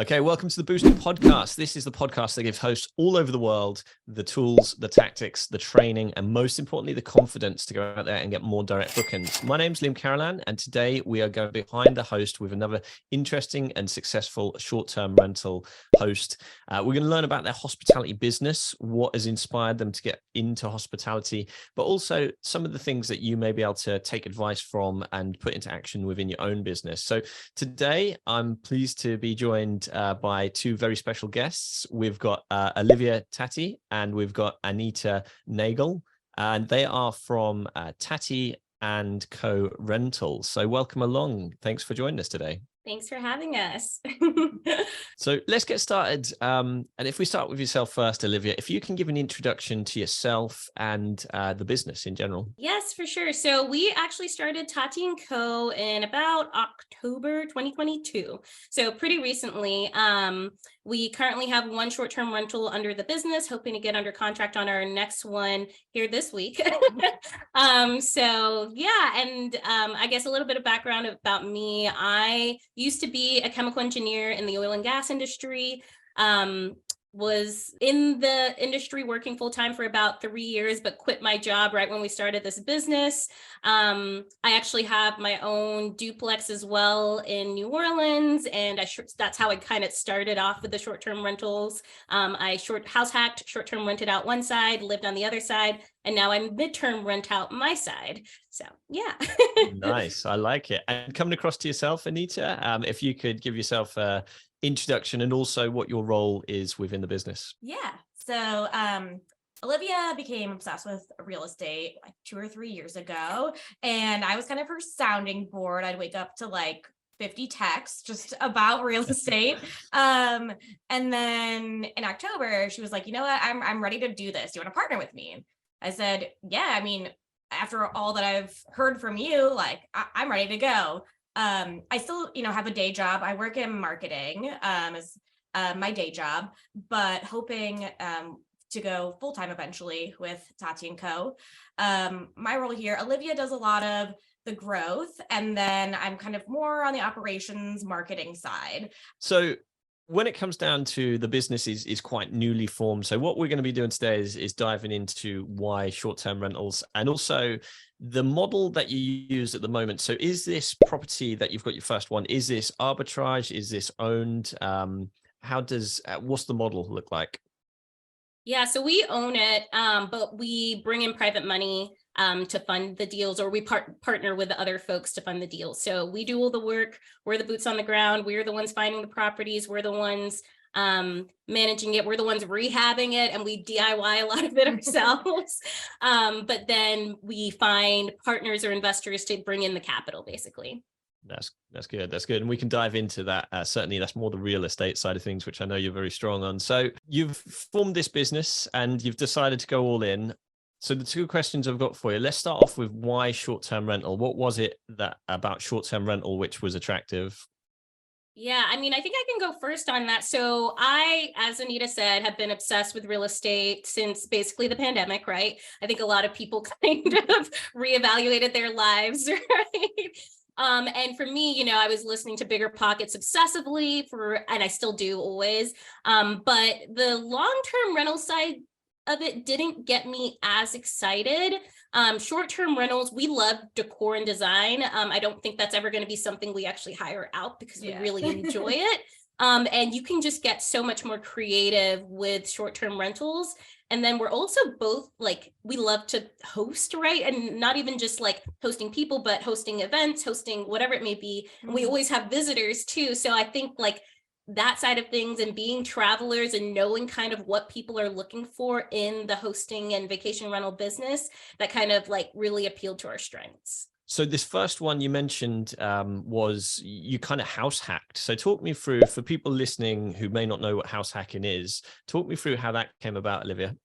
Okay, welcome to the Boosted Podcast. This is the podcast that gives hosts all over the world the tools, the tactics, the training, and most importantly, the confidence to go out there and get more direct bookings. My name's Liam Carolan, and today we are going behind the host with another interesting and successful short-term rental host. We're going to learn about their hospitality business, what has inspired them to get into hospitality, but also some of the things that you may be able to take advice from and put into action within your own business. So today, I'm pleased to be joined by two very special guests. We've got Olivia Tati and we've got Anita Nagle, and they are from Tati Co Rentals. So welcome along. Thanks for joining us today. Thanks for having us. So let's get started. And if we start with yourself first, Olivia, if you can give an introduction to yourself and the business in general. Yes, for sure. So we actually started Tati Co in about October 2022. So pretty recently. We currently have one short-term rental under the business, hoping to get under contract on our next one here this week. So yeah, and I guess a little bit of background about me. I used to be a chemical engineer in the oil and gas industry. Was in the industry working full-time for about 3 years, but quit my job right when we started this business. I actually have my own duplex as well in New Orleans, and that's how I kind of started off with the short-term rentals. I house hacked, short-term rented out one side, lived on the other side, and now I'm midterm rent out my side. So yeah. Nice. I like it. And coming across to yourself, Anita, if you could give yourself a introduction and also what your role is within the business. Yeah. So Olivia became obsessed with real estate like 2 or 3 years ago. And I was kind of her sounding board. I'd wake up to like 50 texts just about real estate. And then in October, she was like, you know what, I'm ready to do this. Do you want to partner with me? I said, yeah, I mean, after all that I've heard from you, like I'm ready to go. I still, have a day job. I work in marketing as my day job, but hoping to go full-time eventually with Tati Co. My role here, Olivia does a lot of the growth, and then I'm kind of more on the operations marketing side. So when it comes down to the business is quite newly formed. So what we're going to be doing today is diving into why short-term rentals and also the model that you use at the moment. So is this property that you've got your first one, is this arbitrage? Is this owned? What's the model look like? Yeah, so we own it, but we bring in private money to fund the deals, or we partner with the other folks to fund the deals. So we do all the work. We're the boots on the ground. We're the ones finding the properties. We're the ones managing it. We're the ones rehabbing it, and we DIY a lot of it ourselves. But then we find partners or investors to bring in the capital, basically. That's good. That's good. And we can dive into that. Certainly, that's more the real estate side of things, which I know you're very strong on. So you've formed this business and you've decided to go all in. So the two questions I've got for you, let's start off with why short-term rental? What was it that about short-term rental which was attractive? Yeah, I mean, I think I can go first on that. So I, as Anita said, have been obsessed with real estate since basically the pandemic, right? I think a lot of people kind of reevaluated their lives, right? And for me, I was listening to Bigger Pockets obsessively and I still do always. But the long-term rental side of it didn't get me as excited. Short-term rentals, we love decor and design. I don't think that's ever going to be something we actually hire out because we really enjoy it. And you can just get so much more creative with short-term rentals. And then we're also both like, we love to host, right? And not even just like hosting people, but hosting events, hosting whatever it may be. And we always have visitors too. So I think like that side of things and being travelers and knowing kind of what people are looking for in the hosting and vacation rental business, that kind of like really appealed to our strengths. So this first one you mentioned was you kind of house hacked. So talk me through, for people listening who may not know what house hacking is, talk me through how that came about, Olivia.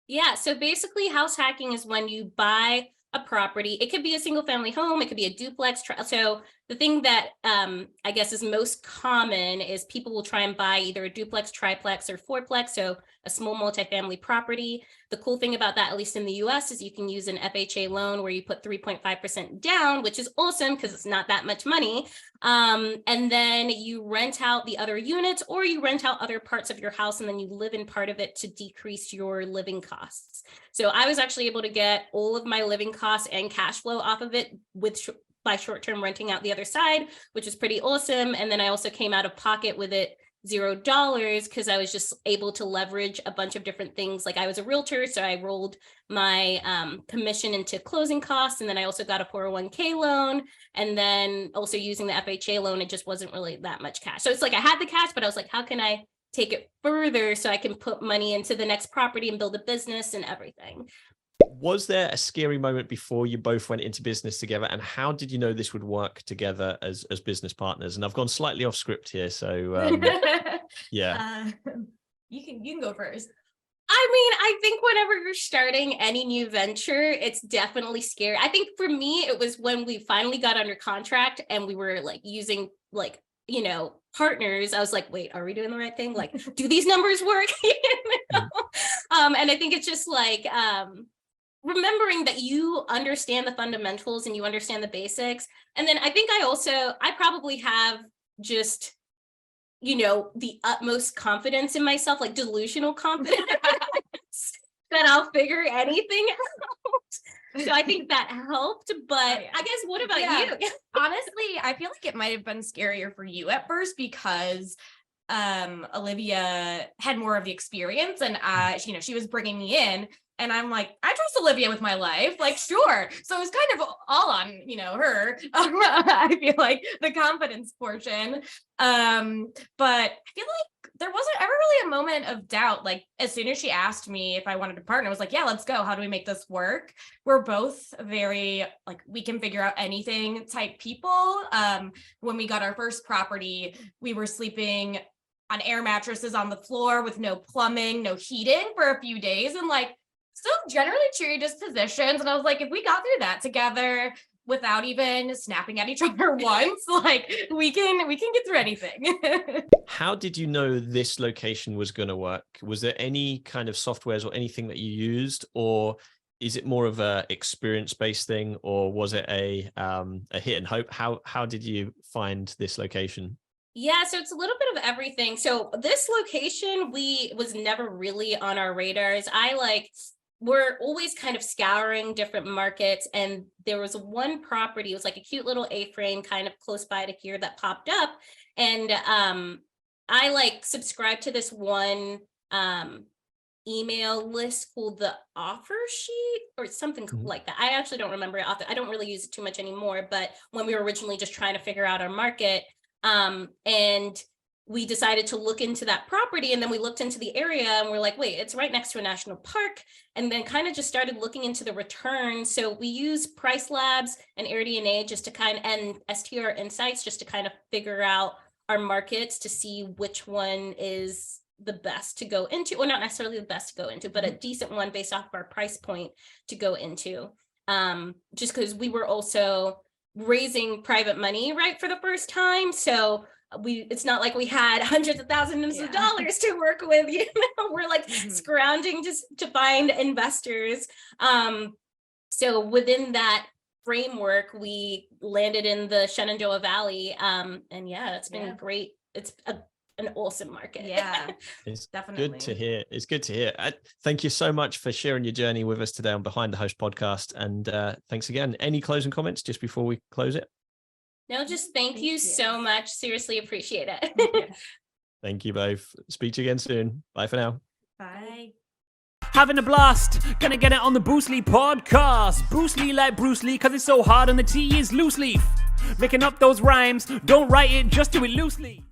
Yeah, so basically house hacking is when you buy a property. It could be a single family home. It could be a duplex. So the thing that I guess is most common is people will try and buy either a duplex, triplex, or fourplex, so a small multifamily property. The cool thing about that, at least in the US, is you can use an FHA loan where you put 3.5% down, which is awesome because it's not that much money. And then you rent out the other units, or you rent out other parts of your house and then you live in part of it to decrease your living costs. So I was actually able to get all of my living costs and cash flow off of it by short-term renting out the other side, which is pretty awesome. And then I also came out of pocket with it $0 because I was just able to leverage a bunch of different things. Like I was a realtor, so I rolled my commission into closing costs. And then I also got a 401k loan. And then also using the FHA loan, it just wasn't really that much cash. So it's like I had the cash, but I was like, how can I take it further so I can put money into the next property and build a business and everything? Was there a scary moment before you both went into business together, and how did you know this would work together as business partners? And I've gone slightly off script here, so yeah. You can go first. I mean, I think whenever you're starting any new venture, it's definitely scary. I think for me, it was when we finally got under contract and we were like using like, you know, partners. I was like, wait, are we doing the right thing? Like, do these numbers work? You know? And I think it's just like remembering that you understand the fundamentals and you understand the basics. And then I think I probably have just, you know, the utmost confidence in myself, like delusional confidence that I'll figure anything out. So I think that helped, but I guess, what about you? Honestly, I feel like it might have been scarier for you at first because Olivia had more of the experience and you know, she was bringing me in. And I'm like, I trust Olivia with my life, like, sure. So it was kind of all on, you know, her. I feel like the confidence portion. But I feel like there wasn't ever really a moment of doubt. Like, as soon as she asked me if I wanted to partner, I was like, yeah, let's go. How do we make this work? We're both very, like, we can figure out anything type people. When we got our first property, we were sleeping on air mattresses on the floor with no plumbing, no heating for a few days. And like, still generally cheery dispositions. And I was like, if we got through that together without even snapping at each other once, like we can get through anything. How did you know this location was going to work? Was there any kind of softwares or anything that you used, or is it more of a experience-based thing, or was it a hit and hope? How did you find this location? Yeah, so it's a little bit of everything. So this location was never really on our radars. We're always kind of scouring different markets, and there was one property, it was like a cute little A-frame kind of close by to here that popped up. And I like subscribed to this one email list called the Offer Sheet or something like that. I actually don't remember it. I don't really use it too much anymore, but when we were originally just trying to figure out our market, and we decided to look into that property, and then we looked into the area and we're like, wait, it's right next to a national park. And then kind of just started looking into the returns. So we use Price Labs and AirDNA just to and STR Insights just to kind of figure out our markets to see which one is the best to go into, or not necessarily the best to go into, but a decent one based off of our price point to go into. Just because we were also raising private money, right, for the first time. So it's not like we had hundreds of thousands of dollars to work with, you know, we're like scrounging just to find investors. So within that framework, we landed in the Shenandoah Valley. And yeah, it's been great. It's an awesome market. Yeah, it's definitely good to hear. It's good to hear. Thank you so much for sharing your journey with us today on Behind the Host podcast. And thanks again. Any closing comments just before we close it? No, just thank you so much. Seriously appreciate it. Thank you both. Speak to you again soon. Bye for now. Bye. Having a blast, gonna get it on the Bruce Lee podcast. Bruce Lee like Bruce Lee, cause it's so hard and the T is loose leaf. Making up those rhymes, don't write it, just do it loosely.